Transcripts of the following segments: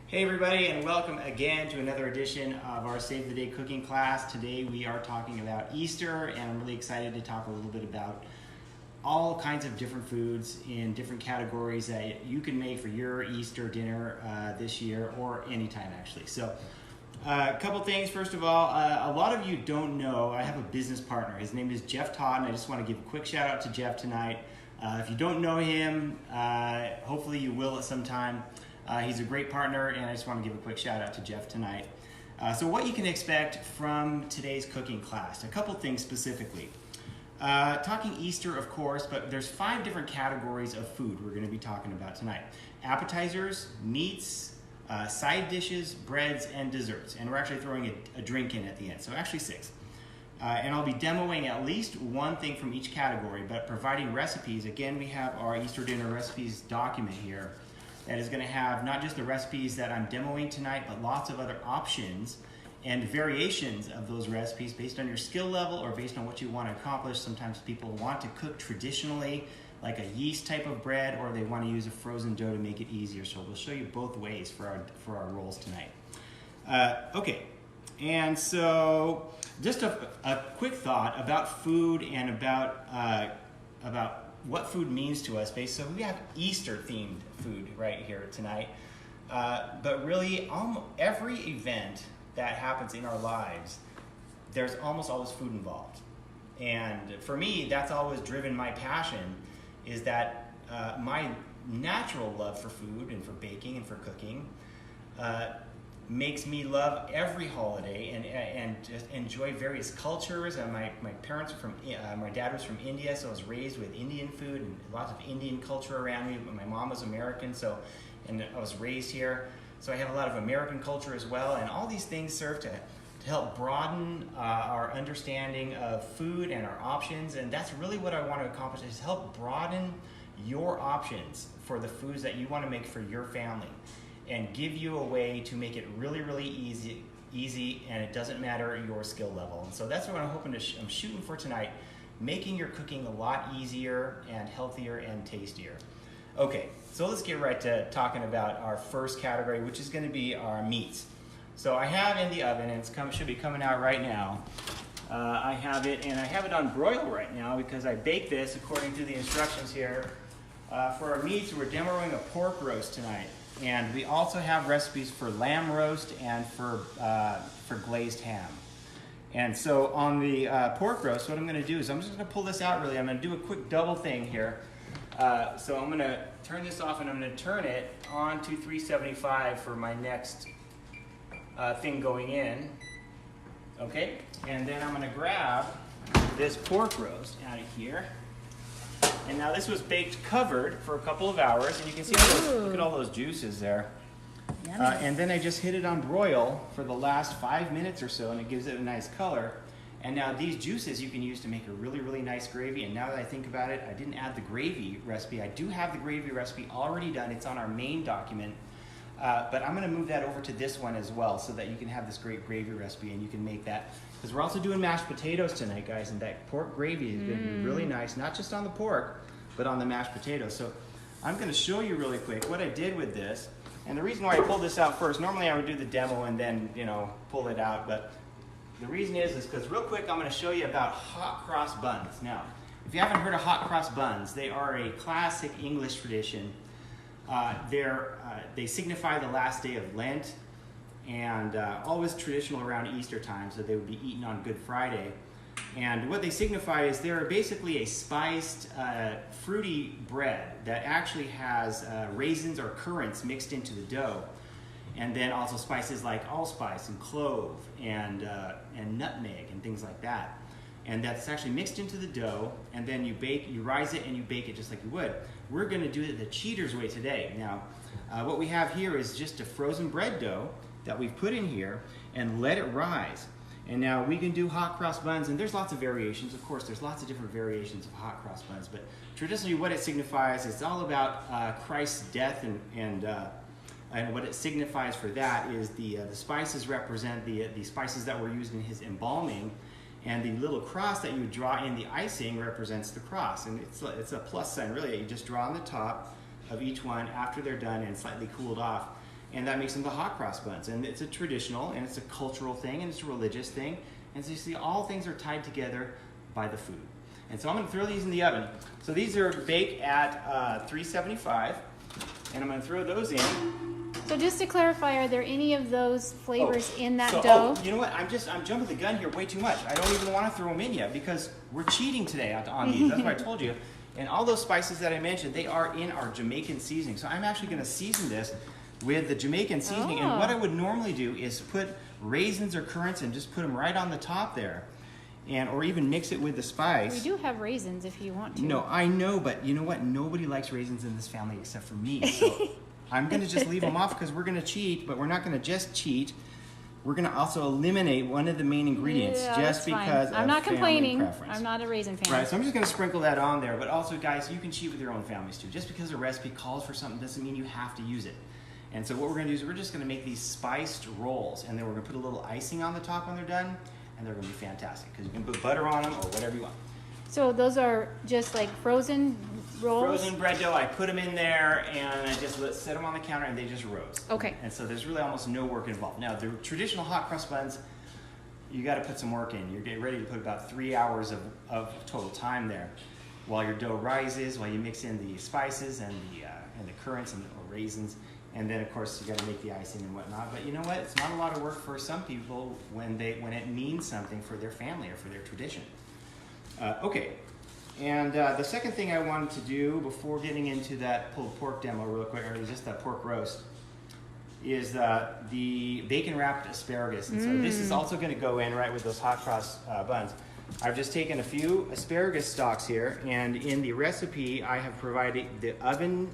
Hey everybody, and welcome again to another edition of our Save the Day cooking class. Today we are talking about Easter, and I'm really excited to talk a little bit about all kinds of different foods in different categories that you can make for your Easter dinner this year, or anytime actually. So a couple things. First of all, a lot of you don't know, I have a business partner. His name is Jeff Todd, and I just want to give a quick shout out to Jeff tonight. If you don't know him, hopefully you will at some time. He's a great partner, and I just want to give a quick shout out to Jeff tonight. So what you can expect from today's cooking class, a couple things specifically. Talking Easter, of course, but there's 5 different categories of food we're going to be talking about tonight. Appetizers, meats, side dishes, breads, and desserts. And we're actually throwing a drink in at the end, so actually 6. And I'll be demoing at least one thing from each category, but providing recipes. Again, we have our Easter dinner recipes document here that is going to have not just the recipes that I'm demoing tonight, but lots of other options and variations of those recipes based on your skill level or based on what you want to accomplish. Sometimes people want to cook traditionally, like a yeast type of bread, or they want to use a frozen dough to make it easier. So we'll show you both ways for our rolls tonight. Okay, and so just a quick thought about food and about what food means to us. So we have Easter themed food right here tonight, but really almost every event that happens in our lives, there's almost always food involved. And for me, that's always driven my passion, is that my natural love for food and for baking and for cooking makes me love every holiday and just enjoy various cultures. And my parents are from, my dad was from India, so I was raised with Indian food and lots of Indian culture around me. But my mom was American, and I was raised here, so I have a lot of American culture as well. And all these things serve to help broaden our understanding of food and our options. And that's really what I want to accomplish, is help broaden your options for the foods that you want to make for your family, and give you a way to make it really, really easy, and it doesn't matter your skill level. And so that's what I'm hoping I'm shooting for tonight, making your cooking a lot easier and healthier and tastier. Okay, so let's get right to talking about our first category, which is going to be our meats. So I have in the oven, and it should be coming out right now. I have it on broil right now because I baked this according to the instructions here. For our meats, we're demoing a pork roast tonight. And we also have recipes for lamb roast and for glazed ham. And so on the pork roast, what I'm going to do is I'm just going to pull this out really. I'm going to do a quick double thing here. So I'm going to turn this off, and I'm going to turn it on to 375 for my next thing going in. Okay, and then I'm going to grab this pork roast out of here. And now this was baked covered for a couple of hours, and you can see look at all those juices there. And then I just hit it on broil for the last 5 minutes or so, and it gives it a nice color. And now these juices you can use to make a really, really nice gravy. And now that I think about it, I didn't add the gravy recipe. I do have the gravy recipe already done. It's on our main document. But I'm going to move that over to this one as well, so that you can have this great gravy recipe, and you can make that. Because we're also doing mashed potatoes tonight, guys, and that pork gravy is going to be really nice, not just on the pork, but on the mashed potatoes. So I'm going to show you really quick what I did with this. And the reason why I pulled this out first, normally I would do the demo and then, pull it out. But the reason is because real quick, I'm going to show you about hot cross buns. Now, if you haven't heard of hot cross buns, they are a classic English tradition. They signify the last day of Lent, and always traditional around Easter time, so they would be eaten on Good Friday. And what they signify is they're basically a spiced, fruity bread that actually has raisins or currants mixed into the dough, and then also spices like allspice and clove and nutmeg and things like that. And that's actually mixed into the dough, and then you rise it and you bake it just like you would. We're going to do it the cheater's way today. Now, what we have here is just a frozen bread dough that we've put in here and let it rise. And now we can do hot cross buns, and there's lots of variations. Of course, there's lots of different variations of hot cross buns, but traditionally what it signifies, it's all about Christ's death, and what it signifies for that is the spices represent the spices that were used in his embalming, and the little cross that you would draw in the icing represents the cross. And it's a plus sign really that you just draw on the top of each one after they're done and slightly cooled off. and that makes them the hot cross buns. And it's a traditional, and it's a cultural thing, and it's a religious thing. And so you see, all things are tied together by the food. And so I'm going to throw these in the oven. So these are baked at 375, and I'm going to throw those in. So just to clarify, are there any of those flavors in that dough? Oh, you know what? I'm jumping the gun here way too much. I don't even want to throw them in yet because we're cheating today on these. That's what I told you. And all those spices that I mentioned, they are in our Jamaican seasoning. So I'm actually going to season this with the Jamaican seasoning. And what I would normally do is put raisins or currants and just put them right on the top there. Or even mix it with the spice. We do have raisins if you want to. No, I know, but you know what? Nobody likes raisins in this family except for me. So I'm going to just leave them off because we're going to cheat, but we're not going to just cheat. We're going to also eliminate one of the main ingredients just because I'm not complaining. Preference. I'm not a raisin fan. Right, so I'm just going to sprinkle that on there. But also, guys, you can cheat with your own families too. Just because a recipe calls for something doesn't mean you have to use it. And so what we're going to do is we're just going to make these spiced rolls, and then we're going to put a little icing on the top when they're done. And they're going to be fantastic because you can put butter on them or whatever you want. So those are just like frozen rolls? Frozen bread dough. I put them in there and I just set them on the counter and they just rose. Okay. And so there's really almost no work involved. Now, the traditional hot crust buns, you got to put some work in. You're getting ready to put about 3 hours of total time there while your dough rises, while you mix in the spices and the currants or raisins. And then, of course, you got to make the icing and whatnot. But you know what? It's not a lot of work for some people when it means something for their family or for their tradition. Okay. And the second thing I wanted to do before getting into that pulled pork demo real quick, or just that pork roast, is the bacon wrapped asparagus. And so this is also going to go in right with those hot cross buns. I've just taken a few asparagus stalks here, and in the recipe I have provided the oven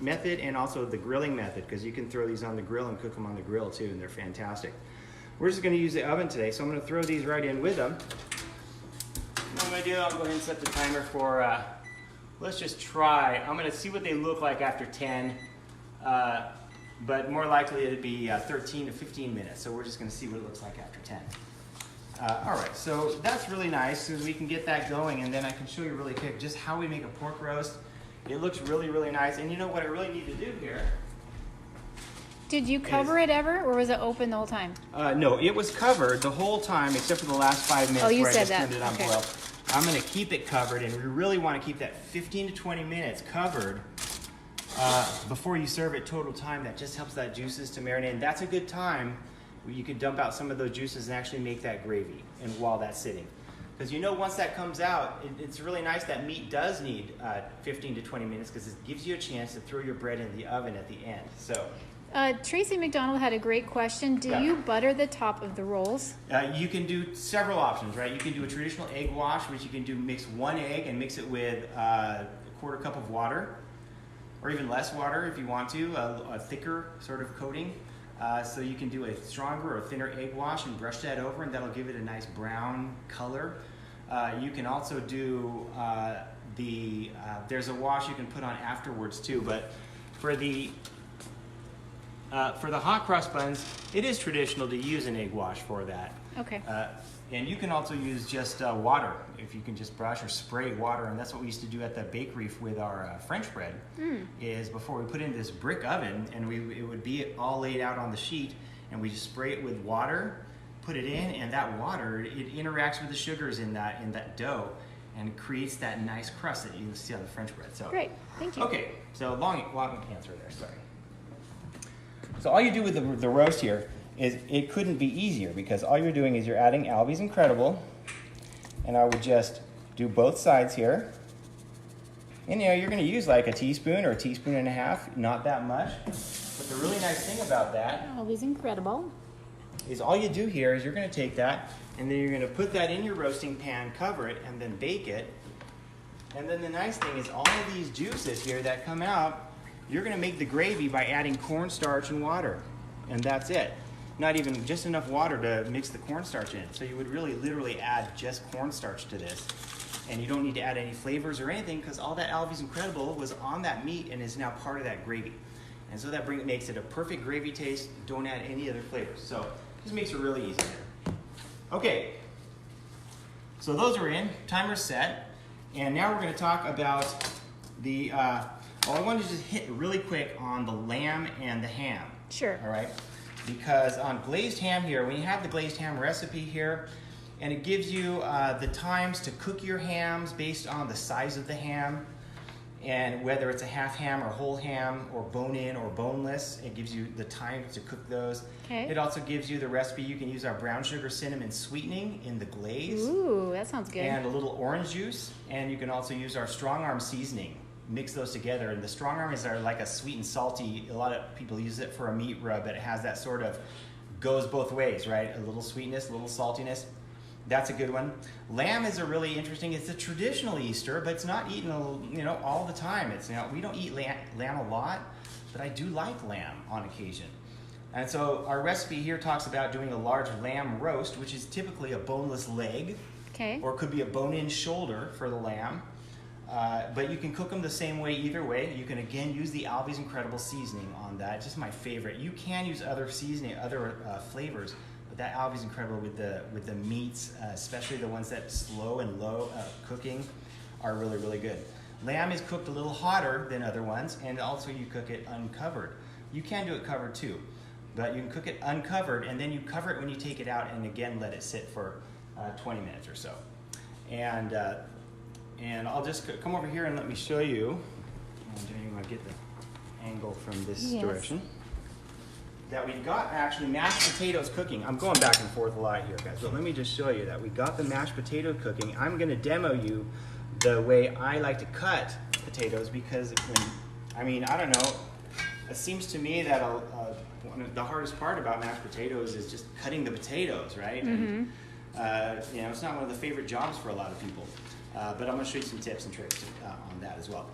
method and also the grilling method, because you can throw these on the grill and cook them on the grill too, and they're fantastic. We're just going to use the oven today, so I'm going to throw these right in with them. What I'm going to do, I'll go ahead and set the timer for, let's just try. I'm going to see what they look like after 10, but more likely it'll be 13 to 15 minutes, so we're just going to see what it looks like after 10. All right, so that's really nice, so we can get that going, and then I can show you really quick just how we make a pork roast. It looks really, really nice, and you know what I really need to do here? Did you cover it ever, or was it open the whole time? No, it was covered the whole time except for the last 5 minutes where I said just that. turned it on boil. I'm going to keep it covered, and we really want to keep that 15 to 20 minutes covered before you serve it total time. That just helps that juices to marinate, and that's a good time where you can dump out some of those juices and actually make that gravy and while that's sitting. Because you know once that comes out, it's really nice. That meat does need 15 to 20 minutes because it gives you a chance to throw your bread in the oven at the end. So. Tracy McDonald had a great question. Do you butter the top of the rolls? You can do several options, right? You can do a traditional egg wash, which you can do mix 1 egg and mix it with a 1/4 cup of water, or even less water if you want to, a thicker sort of coating. So you can do a stronger or thinner egg wash and brush that over, and that'll give it a nice brown color. You can also do there's a wash you can put on afterwards too, but for the hot cross buns, it is traditional to use an egg wash for that. Okay. And you can also use just water, if you can just brush or spray water, and that's what we used to do at the bakery with our French bread, is before we put in this brick oven, and it would be all laid out on the sheet, and we just spray it with water, put it in, and that water, it interacts with the sugars in that dough, and creates that nice crust that you see on the French bread. So great, thank you. Okay, so long answer there, sorry. So all you do with the roast here is it couldn't be easier, because all you're doing is you're adding Alvi's Incredible, and I would just do both sides here. And you're going to use like a teaspoon or a teaspoon and a half, not that much. But the really nice thing about that Alvi's Incredible is all you do here is you're going to take that, and then you're going to put that in your roasting pan, cover it, and then bake it. And then the nice thing is all of these juices here that come out, you're going to make the gravy by adding cornstarch and water, and that's it. Not even just enough water to mix the cornstarch in. So you would really literally add just cornstarch to this, and you don't need to add any flavors or anything, because all that Alvi's Incredible was on that meat and is now part of that gravy. And so that makes it a perfect gravy taste. Don't add any other flavors. So this makes it really easy here. Okay, so those are in, timer's set, and now we're going to talk about a Well, I wanted to just hit really quick on the lamb and the ham. Sure. All right, because on glazed ham here, when you have the glazed ham recipe here, and it gives you the times to cook your hams based on the size of the ham, and whether it's a half ham or whole ham or bone-in or boneless, it gives you the time to cook those. Okay. It also gives you the recipe. You can use our brown sugar cinnamon sweetening in the glaze. Ooh, that sounds good. And a little orange juice, and you can also use our strong arm seasoning. Mix those together, and the strong arm is like a sweet and salty. A lot of people use it for a meat rub, but it has that sort of goes both ways, right? A little sweetness, a little saltiness. That's a good one. Lamb is a really interesting. It's a traditional Easter, but it's not eaten, all the time. It's we don't eat lamb a lot, but I do like lamb on occasion. And so our recipe here talks about doing a large lamb roast, which is typically a boneless leg, Okay. or it could be a bone-in shoulder for the lamb. But you can cook them the same way either way. You can again use the Alvi's Incredible seasoning on that. It's just my favorite. You can use other seasoning, other flavors, but that Alvi's Incredible with the meats, especially the ones that slow and low cooking, are really, really good. Lamb is cooked a little hotter than other ones, and also you cook it uncovered. You can do it covered too, but you can cook it uncovered, and then you cover it when you take it out, and again let it sit for 20 minutes or so. And I'll just come over here and let me show you. I'm going to get the angle from this direction. That we've got actually mashed potatoes cooking. I'm going back and forth a lot here, guys, but let me just show you that we got the mashed potato cooking. I'm going to demo you the way I like to cut potatoes, because I don't know, it seems to me that one of the hardest part about mashed potatoes is just cutting the potatoes, right? Mm-hmm. And, it's not one of the favorite jobs for a lot of people. But I'm going to show you some tips and tricks on that as well.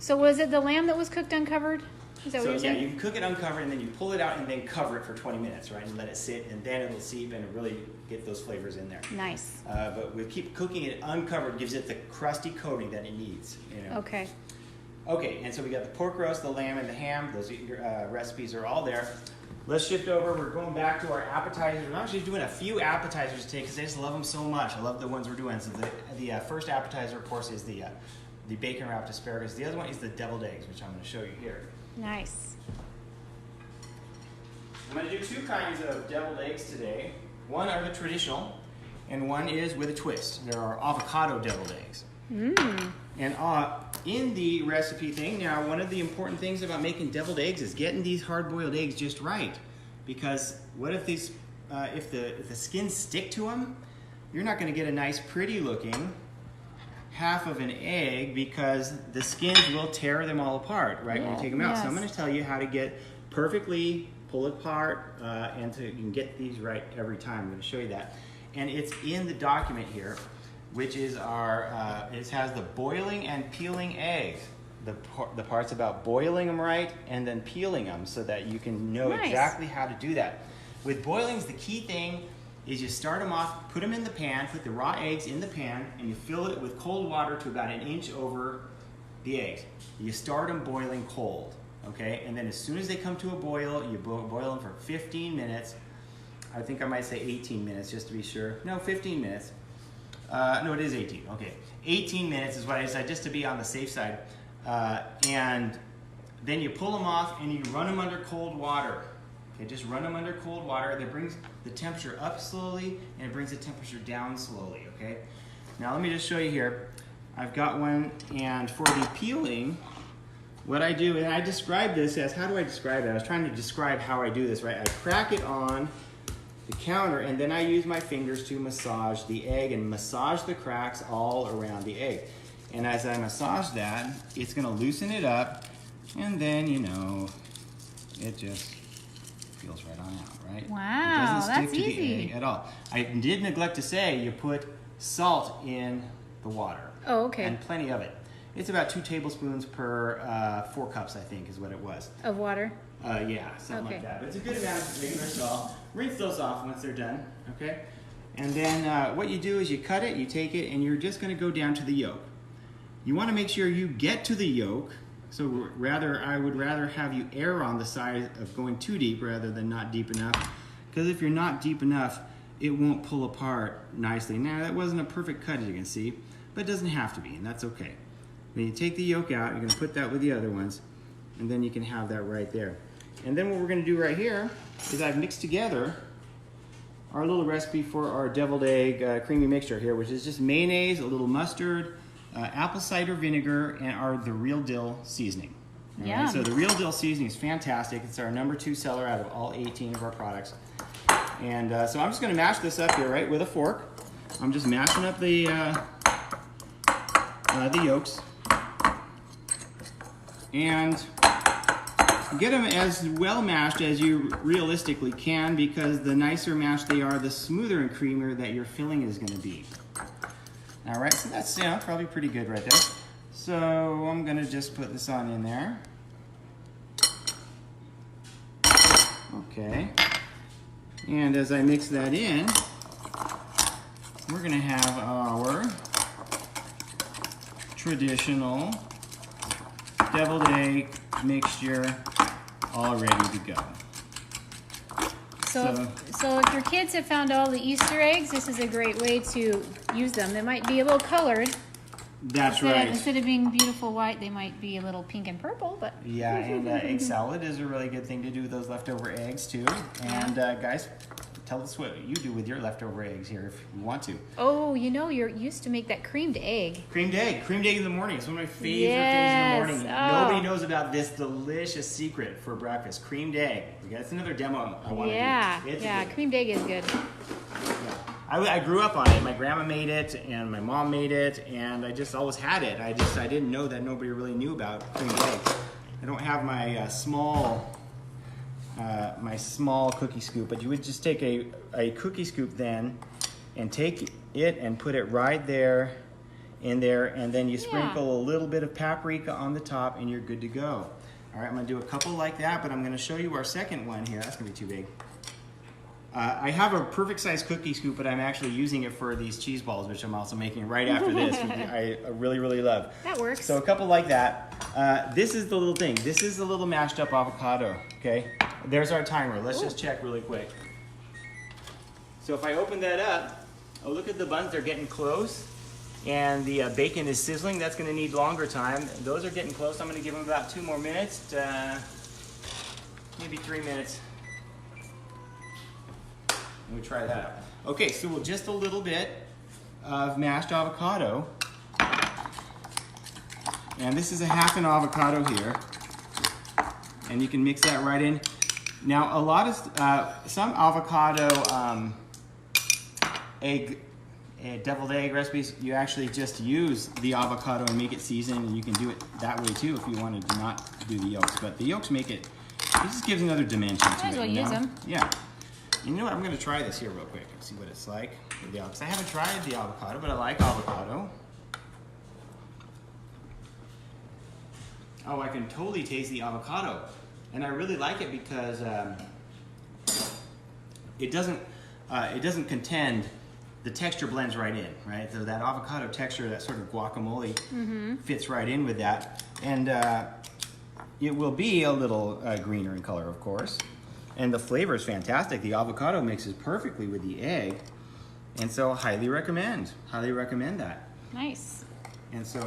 So was it the lamb that was cooked uncovered? Is that what you're saying? You can cook it uncovered, and then you pull it out and then cover it for 20 minutes, right? And let it sit, and then it'll seep and really get those flavors in there. Nice. But we keep cooking it uncovered, gives it the crusty coating that it needs. Okay. Okay, and so we got the pork roast, the lamb, and the ham. Those recipes are all there. Let's shift over. We're going back to our appetizers. We're actually doing a few appetizers today because I just love them so much. I love the ones we're doing. So the first appetizer, of course, is the bacon wrapped asparagus. The other one is the deviled eggs, which I'm going to show you here. Nice. I'm going to do two kinds of deviled eggs today. One are the traditional, and one is with a twist. There are avocado deviled eggs. And in the recipe thing, now one of the important things about making deviled eggs is getting these hard-boiled eggs just right. Because what if these, if the skins stick to them, you're not going to get a nice, pretty-looking half of an egg, because the skins will tear them all apart, right, when you take them out. So I'm going to tell you how to get perfectly pull apart, and you can get these right every time. I'm going to show you that. And it's in the document here, which is our, it has the boiling and peeling eggs. The parts about boiling them right and then peeling them, so that you can know exactly how to do that. With boilings, the key thing is you start them off, put them in the pan, put the raw eggs in the pan, and you fill it with cold water to about 1 inch over the eggs. You start them boiling cold, okay? And then as soon as they come to a boil, you boil them for 15 minutes. I think I might say 18 minutes just to be sure. No, 15 minutes. No, it is 18. Okay, 18 minutes is what I decided, just to be on the safe side. And then you pull them off and you run them under cold water. Okay, just run them under cold water. That brings the temperature up slowly, and it brings the temperature down slowly. Okay. Now let me just show you here. I've got one, and for the peeling, what I do, and I describe this as, how do I describe it? I was trying to describe how I do this, right? I crack it on the counter, and then I use my fingers to massage the egg and massage the cracks all around the egg. And as I massage that, it's going to loosen it up, and then, it just peels right on out, right? Wow, it doesn't stick that's to easy. the egg at all. I did neglect to say you put salt in the water. Oh, okay. And plenty of it. It's about 2 tablespoons per 4 cups, I think, is what it was. Of water? Yeah, something like that. But it's a good amount of regular salt. Rinse those off once they're done, okay? And then what you do is you cut it, you take it, and you're just going to go down to the yolk. You want to make sure you get to the yolk. So I would rather have you err on the side of going too deep rather than not deep enough. Because if you're not deep enough, it won't pull apart nicely. Now, that wasn't a perfect cut, as you can see, but it doesn't have to be, and that's okay. When you take the yolk out, you're gonna put that with the other ones, and then you can have that right there. And then what we're gonna do right here is I've mixed together our little recipe for our deviled egg creamy mixture here, which is just mayonnaise, a little mustard, apple cider vinegar, and the real dill seasoning. All right, so the real dill seasoning is fantastic. It's our #2 seller out of all 18 of our products. And so I'm just gonna mash this up here, right, with a fork. I'm just mashing up the yolks. And get them as well mashed as you realistically can, because the nicer mashed they are, the smoother and creamier that your filling is going to be. All right, so that's probably pretty good right there. So I'm going to just put this on in there. Okay. And as I mix that in, we're going to have our traditional deviled egg mixture all ready to go. So if your kids have found all the Easter eggs, this is a great way to use them. They might be a little colored. That's right. Instead of being beautiful white, they might be a little pink and purple. But yeah, and egg salad is a really good thing to do with those leftover eggs too. And guys, tell us what you do with your leftover eggs here if you want to. Oh, you used to make that creamed egg. Creamed egg in the morning. It's one of my favorite things in the morning. Nobody knows about this delicious secret for breakfast, creamed egg. That's another demo I want to do. Yeah, creamed egg is good. Yeah. I grew up on it. My grandma made it, and my mom made it, and I just always had it. I didn't know that nobody really knew about creamed eggs. I don't have my small cookie scoop, but you would just take a cookie scoop then and take it and put it right there in there, and then you sprinkle a little bit of paprika on the top and you're good to go. All right, I'm gonna do a couple like that, but I'm gonna show you our second one here. That's gonna be too big. I have a perfect size cookie scoop, but I'm actually using it for these cheese balls, which I'm also making right after this, which I really, really love. That works. So a couple like that. This is the little thing. This is the little mashed up avocado, okay? There's our timer. Let's just check really quick. So if I open that up, look at the buns. They're getting close. And the bacon is sizzling. That's going to need longer time. Those are getting close. I'm going to give them about 2 more minutes, maybe 3 minutes. Let me try that out. Okay, so just a little bit of mashed avocado. And this is a half an avocado here. And you can mix that right in. Now, a lot of, some avocado deviled egg recipes, you actually just use the avocado and make it seasoned, and you can do it that way too if you wanted to not do the yolks. But the yolks make it, just gives another dimension to it. Might as well use them. Yeah. And you know what, I'm gonna try this here real quick and see what it's like with the avocado. I haven't tried the avocado, but I like avocado. Oh, I can totally taste the avocado. And I really like it because it doesn't contend. The texture blends right in, right? So that avocado texture, that sort of guacamole, fits right in with that. And it will be a little greener in color, of course. And the flavor is fantastic. The avocado mixes perfectly with the egg. And so highly recommend that. Nice. And so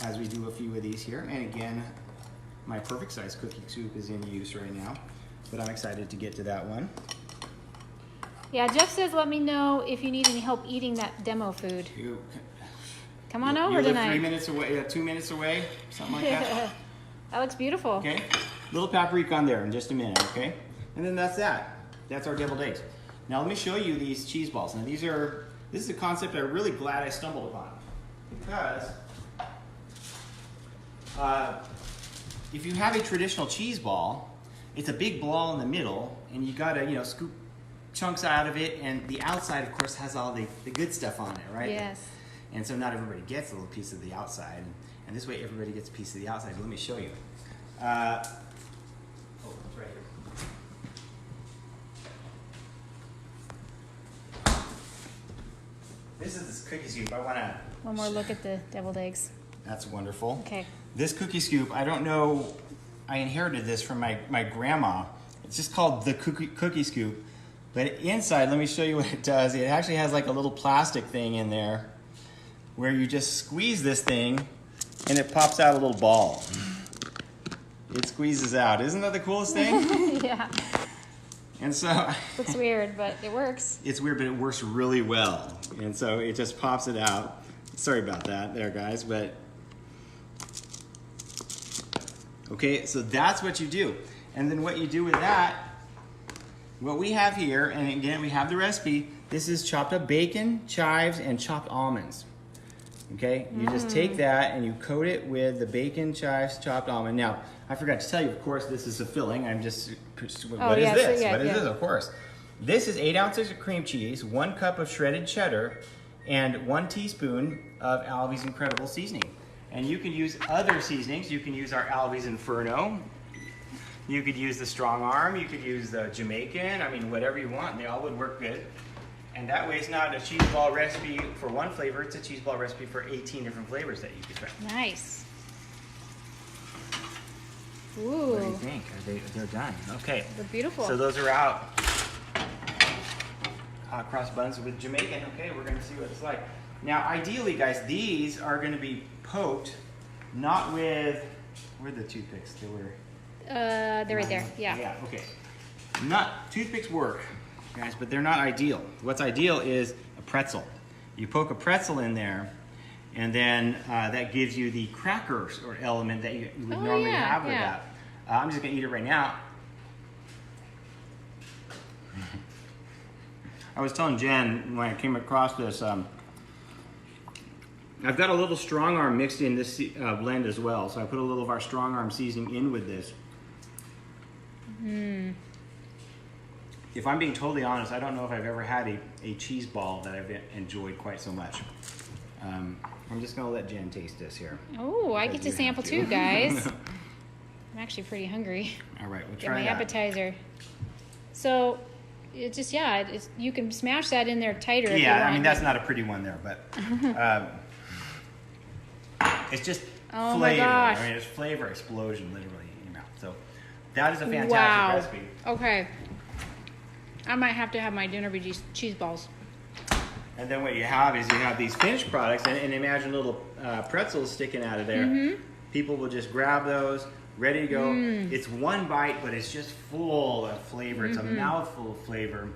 as we do a few of these here, and again, my perfect size cookie soup is in use right now, but I'm excited to get to that one. Yeah, Jeff says let me know if you need any help eating that demo food. Come on over tonight. 3 minutes away, 2 minutes away, something like that. That looks beautiful. Okay, little paprika on there in just a minute, okay? And then that's that. That's our deviled eggs. Now let me show you these cheese balls. Now this is a concept I'm really glad I stumbled upon, because if you have a traditional cheese ball, it's a big ball in the middle, and you gotta scoop chunks out of it, and the outside, of course, has all the good stuff on it, right? Yes. And so not everybody gets a little piece of the outside, and this way everybody gets a piece of the outside. Let me show you. It's right here. This is this cookie scoop. I want to... One more look at the deviled eggs. That's wonderful. Okay. This cookie scoop, I don't know, I inherited this from my grandma. It's just called the cookie scoop. But inside, let me show you what it does. It actually has like a little plastic thing in there where you just squeeze this thing and it pops out a little ball. It squeezes out. Isn't that the coolest thing? Yeah. And so Looks weird, but it works. it's weird, but it works really well. And so it just pops it out. Sorry about that there, guys, but okay, so that's what you do. And then what you do with that, what we have here, and again, we have the recipe. This is chopped up bacon, chives, and chopped almonds. Okay, you just take that and you coat it with the bacon, chives, chopped almond. Now, I forgot to tell you, of course, this is a filling. I'm just, what is this? What is this? Of course. This is 8 ounces of cream cheese, 1 cup of shredded cheddar, and 1 teaspoon of Alvi's Incredible Seasoning. And you can use other seasonings. You can use our Alvi's Inferno. You could use the Strong Arm. You could use the Jamaican. I mean, whatever you want. They all would work good. And that way it's not a cheese ball recipe for one flavor. It's a cheese ball recipe for 18 different flavors that you can try. Nice. Ooh. What do you think? They're done. Okay. They're beautiful. So those are out. Hot cross buns with Jamaican. Okay, we're going to see what it's like. Now, ideally, guys, these are going to be poked, not with, where are the toothpicks? They were... they're right there, yeah. Yeah, okay. Toothpicks work, guys, but they're not ideal. What's ideal is a pretzel. You poke a pretzel in there, and then that gives you the crackers or element that you would normally have with that. I'm just going to eat it right now. I was telling Jen when I came across this, I've got a little Strong Arm mixed in this blend as well, so I put a little of our Strong Arm seasoning in with this. If I'm being totally honest, I don't know if I've ever had a cheese ball that I've enjoyed quite so much. I'm just going to let Jen taste this here. Oh, I get to sample too, guys. I'm actually pretty hungry. All right, we'll Get try my that. appetizer. So, it just, you can smash that in there tighter if you Yeah, want. I mean, that's not a pretty one there, but it's just Oh flavor. my gosh. I mean, it's flavor explosion literally in your mouth. So that is a fantastic Wow. recipe. Okay. I might have to have my dinner with cheese balls. And then what you have is you have these finished products, and imagine little pretzels sticking out of there. People will just grab those, ready to go. It's one bite, but it's just full of flavor. It's a mouthful of flavor.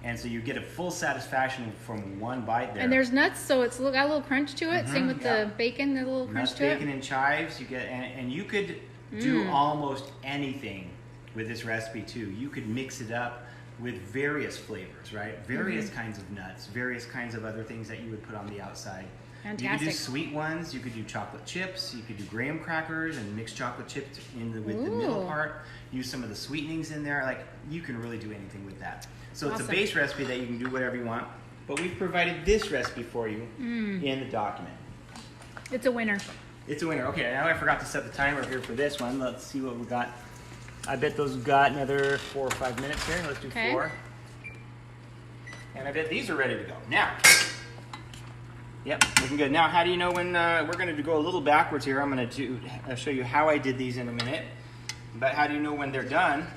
And so you get a full satisfaction from one bite there. And there's nuts, so it's got a little crunch to it. Same with the bacon, the little crunch Nuts, to it. bacon, and chives. You get, and you could do almost anything with this recipe too. You could mix it up with various flavors, right? Various kinds of nuts, various kinds of other things that you would put on the outside. Fantastic. You could do sweet ones. You could do chocolate chips. You could do graham crackers and mix chocolate chips with the middle part. Use some of the sweetenings in there. Like, you can really do anything with that. So it's a base recipe that you can do whatever you want. But we've provided this recipe for you in the document. It's a winner. It's a winner. Okay, now I forgot to set the timer here for this one. Let's see what we got. I bet those have got another 4 or 5 minutes here. Let's do 4. And I bet these are ready to go. Now, yep, looking good. Now, how do you know when we're going to go a little backwards here? I'm going to show you how I did these in a minute. But how do you know when they're done?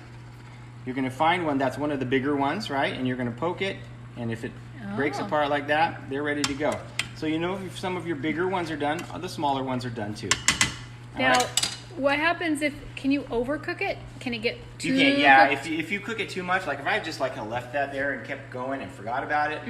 You're going to find one that's one of the bigger ones, right? And you're going to poke it, and if it breaks apart like that, they're ready to go. So you know if some of your bigger ones are done, the smaller ones are done too. Now, what happens can you overcook it? Can it get too You can, yeah. cooked? If you cook it too much, like if I just like left that there and kept going and forgot about it,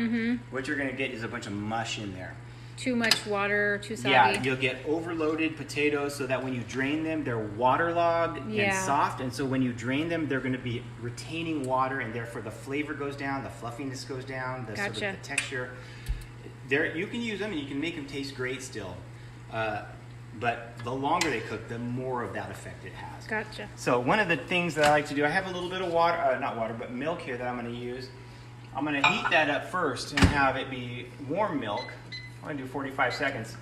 what you're going to get is a bunch of mush in there. Too much water, too soggy. Yeah, you'll get overloaded potatoes so that when you drain them, they're waterlogged and soft. And so when you drain them, they're going to be retaining water, and therefore the flavor goes down, the fluffiness goes down, the, sort of the texture. You can use them and you can make them taste great still. But the longer they cook, the more of that effect it has. Gotcha. So one of the things that I like to do, I have a little bit of water, not water, but milk here that I'm going to use. I'm going to heat that up first and have it be warm milk. I'm going to do 45 seconds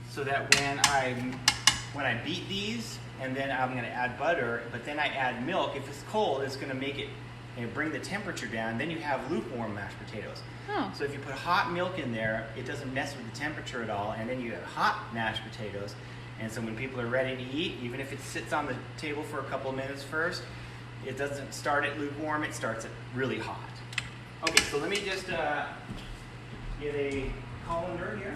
so that when I beat these, and then I'm going to add butter, but then I add milk. If it's cold, it's going to make it and bring the temperature down. Then you have lukewarm mashed potatoes. Oh. So if you put hot milk in there, it doesn't mess with the temperature at all, and then you have hot mashed potatoes. And so when people are ready to eat, even if it sits on the table for a couple of minutes first, it doesn't start at lukewarm, it starts at really hot. Okay, so let me just get a colander here.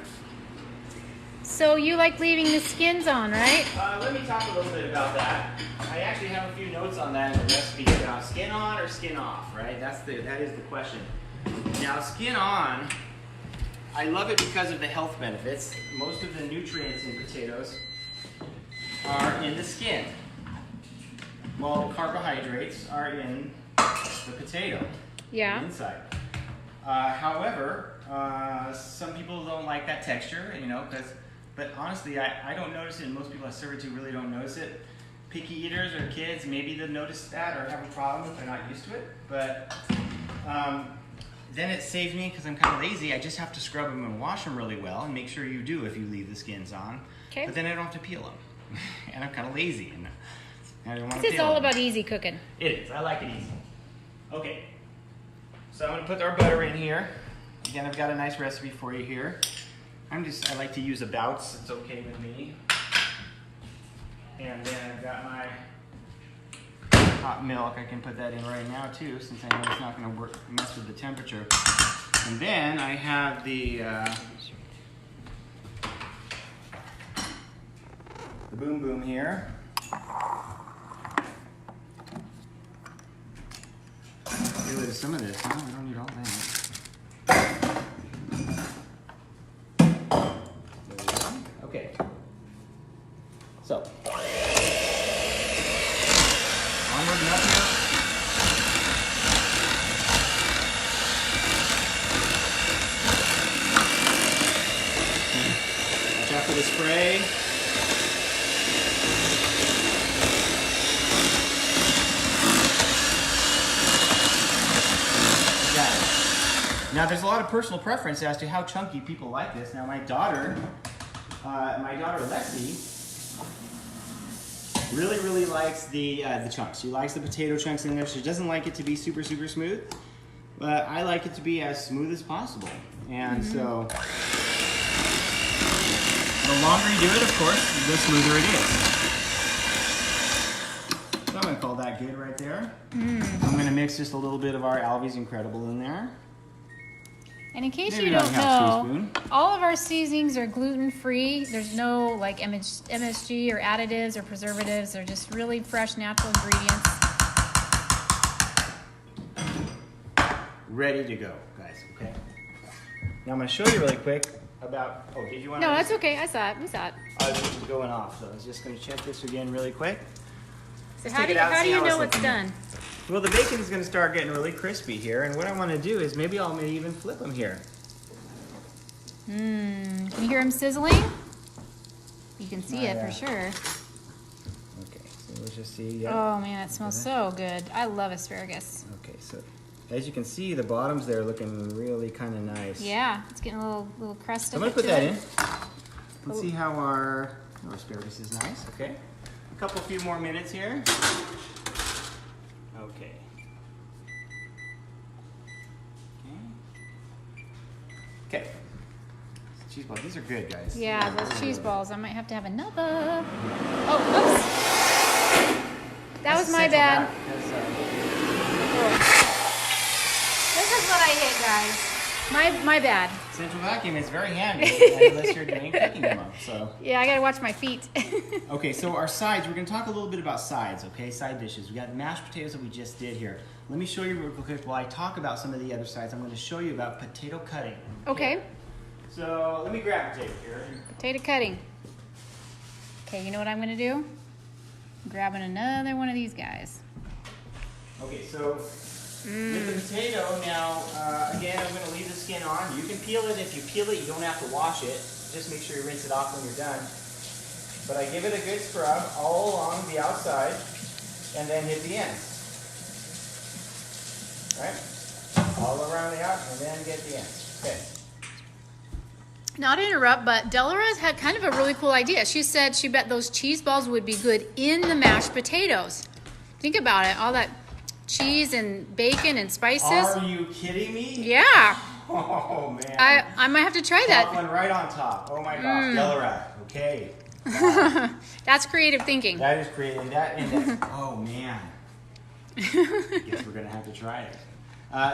So you like leaving the skins on, right? Let me talk a little bit about that. I actually have a few notes on that in the recipe about skin on or skin off, right? That is the question. Now, skin on, I love it because of the health benefits. Most of the nutrients in potatoes are in the skin, while the carbohydrates are in the potato, Yeah. the inside. However, some people don't like that texture, you know, but honestly, I don't notice it, and most people I serve it to really don't notice it. Picky eaters or kids, maybe they'll notice that or have a problem if they're not used to it, but then it saves me because I'm kind of lazy. I just have to scrub them and wash them really well, and make sure you do if you leave the skins on. Okay. But then I don't have to peel them, and I'm kind of lazy, and I don't want to This peel is all them. about easy cooking. It is. I like it easy. Okay. So I'm going to put our butter in here. Again, I've got a nice recipe for you here. I like to use abouts. It's okay with me. And then I've got my hot milk. I can put that in right now too, since I know it's not going to mess with the temperature. And then I have the boom boom here. Get rid of some of this, huh? We don't need all that. There we go. Okay. So, onward and up here. Watch out for the spray. Now, there's a lot of personal preference as to how chunky people like this. Now, my daughter Lexi, really likes the chunks. She likes the potato chunks in there. She doesn't like it to be super smooth, but I like it to be as smooth as possible. And so, the longer you do it, of course, the smoother it is. So I'm going to call that good right there. I'm going to mix just a little bit of our Alvi's Incredible in there. And in case Maybe you not don't a half know, teaspoon. all of our seasonings are gluten-free. There's no like MSG or additives or preservatives. They're just really fresh, natural ingredients. Ready to go, guys, okay? Now I'm going to show you really quick about, did you want to? No, that's okay. I saw it. We saw it. I was just going off, so I was just going to check this again really quick. So Let's how take do it you, out and how see do you how it's know it's looking. done? Well, the bacon's going to start getting really crispy here, and what I want to do is maybe I'll even flip them here. Can you hear them sizzling? You can see it yeah. for sure. Okay, so let's just see. Yeah. Oh man, it smells so good. I love asparagus. Okay, so as you can see, the bottoms there are looking really kind of nice. Yeah, it's getting a little crust So of I'm going to it put that to in. it. Let's see how our asparagus is nice. Okay, a few more minutes here. Okay. Okay. Cheese balls. These are good, guys. Yeah, those cheese balls. I might have to have another. Oh, oops. That was my bad. This is what I hit, guys. My bad. Central vacuum is very handy unless you're doing cooking demo. So. Yeah, I gotta watch my feet. Okay, so our sides. We're gonna talk a little bit about sides. Okay, side dishes. We got mashed potatoes that we just did here. Let me show you real quick while I talk about some of the other sides. I'm going to show you about potato cutting. Okay. So let me grab a potato here. Potato cutting. Okay, you know what I'm gonna do? I'm grabbing another one of these guys. Okay, so with the potato now, again, I'm going to leave the skin on. You can peel it. If you peel it, you don't have to wash it. Just make sure you rinse it off when you're done. But I give it a good scrub all along the outside and then hit the ends. Right? All around the out and then get the ends. Okay. Not to interrupt, but Delara's had kind of a really cool idea. She said she bet those cheese balls would be good in the mashed potatoes. Think about it, all that cheese and bacon and spices. Are you kidding me? Yeah. Oh man. I might have to try Top that. one right on top. Oh my gosh, Delara. Okay. Wow. That's creative thinking. That is creative. Oh man. Guess we're gonna have to try it.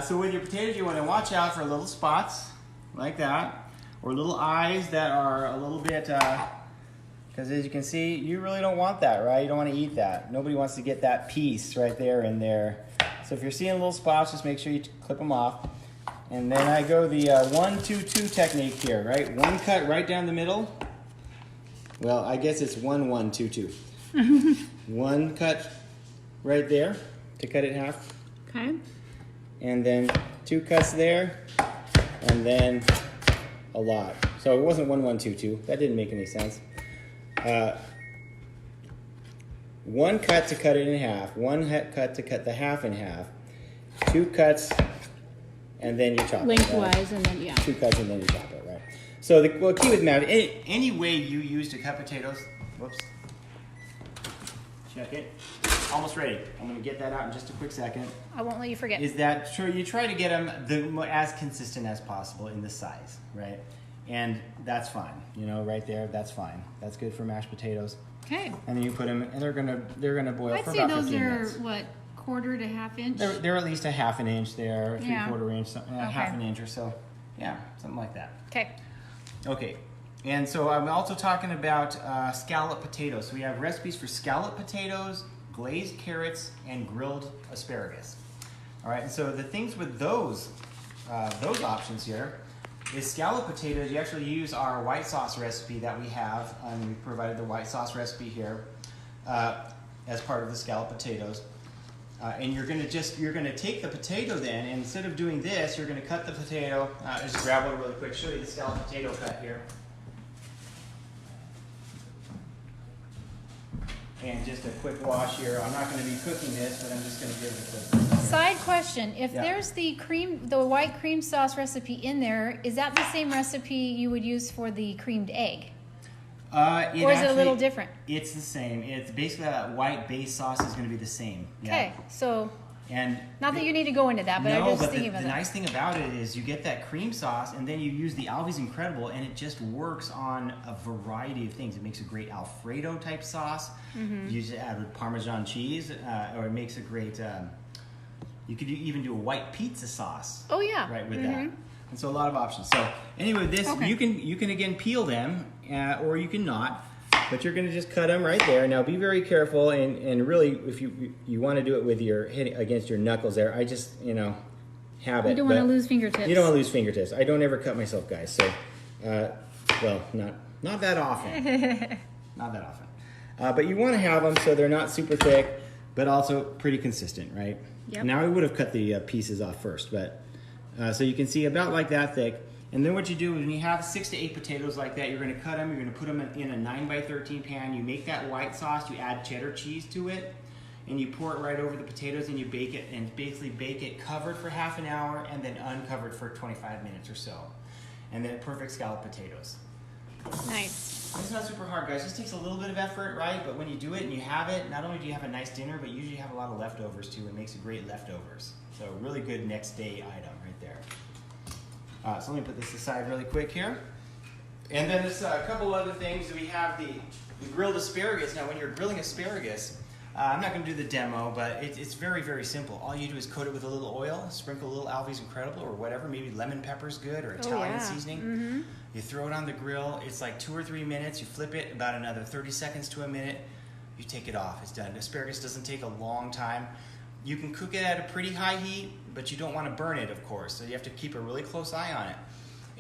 So with your potatoes, you want to watch out for little spots like that. or little eyes that are a little bit, because as you can see, you really don't want that, right? You don't want to eat that. Nobody wants to get that piece right there in there. So if you're seeing little spots, just make sure you clip them off. And then I go the 1-2-2 technique here, right? One cut right down the middle. Well, I guess it's 1-1-2-2. One cut right there to cut it in half. Okay. And then 2 cuts there, and then a lot. So it wasn't 1-1-2-2. That didn't make any sense. One cut to cut it in half. One cut to cut the half in half. 2 cuts, and then you chop lengthwise, it. Right? and then 2 cuts, and then you chop it, right? So the key with mash, any way you use to cut potatoes. Whoops. Check it. Almost ready. I'm going to get that out in just a quick second. I won't let you forget. Is that sure? You try to get them as consistent as possible in the size, right? And that's fine. You know, right there, that's fine. That's good for mashed potatoes. Okay. And then you put them, and they're gonna boil I'd for say about those 15 are minutes. what, quarter to half inch? They're at least a half an inch there, Yeah. 3/4 inch, half Okay. an inch or so. Yeah, something like that. Okay. Okay. And so I'm also talking about scallop potatoes. So we have recipes for scallop potatoes, glazed carrots, and grilled asparagus. All right. And so the things with those options here is scallop potatoes. You actually use our white sauce recipe that we have, and we provided the white sauce recipe here as part of the scallop potatoes. And you're gonna take the potato then, and instead of doing this, you're gonna cut the potato. Just grab one really quick. Show you the scallop potato cut here. And just a quick wash here. I'm not going to be cooking this, but I'm just going to give it a Side question: if Yeah. there's the white cream sauce recipe in there, is that the same recipe you would use for the creamed egg, or is it a little different? It's the same. It's basically that white base sauce is going to be the same. Yeah. Okay, so And not that you need to go into that, but no, I'm just but thinking the about that. nice thing about it is you get that cream sauce, and then you use the Alvi's Incredible, and it just works on a variety of things. It makes a great Alfredo type sauce. Mm-hmm. You just add with Parmesan cheese, or it makes a great. You could even do a white pizza sauce. Oh yeah, Right with that. And so a lot of options. So anyway, this Okay. you can again peel them, or you can not. But you're going to just cut them right there. Now be very careful, and really, if you want to do it with your hitting against your knuckles there, I just have it. You don't want to lose fingertips. You don't want to lose fingertips. I don't ever cut myself, guys. So, well, not that often. Not that often. But you want to have them so they're not super thick, but also pretty consistent, right? Yep. Now I would have cut the pieces off first, but so you can see about like that thick. And then what you do is when you have 6 to 8 potatoes like that, you're going to cut them. You're going to put them in a 9x13 pan. You make that white sauce. You add cheddar cheese to it, and you pour it right over the potatoes, and you bake it, and basically bake it covered for half an hour, and then uncovered for 25 minutes or so, and then perfect scallop potatoes. Nice. It's not super hard, guys. It just takes a little bit of effort, right? But when you do it and you have it, not only do you have a nice dinner, but you usually have a lot of leftovers too. It makes a great leftovers. So really good next day item right there. So let me put this aside really quick here. And then there's a couple other things. We have the grilled asparagus. Now when you're grilling asparagus, I'm not going to do the demo, but it's very, very simple. All you do is coat it with a little oil, sprinkle a little Alvi's Incredible or whatever, maybe lemon pepper's good or Italian seasoning. Mm-hmm. You throw it on the grill. It's like 2 or 3 minutes. You flip it about another 30 seconds to a minute. You take it off. It's done. Asparagus doesn't take a long time. You can cook it at a pretty high heat, but you don't want to burn it, of course. So you have to keep a really close eye on it.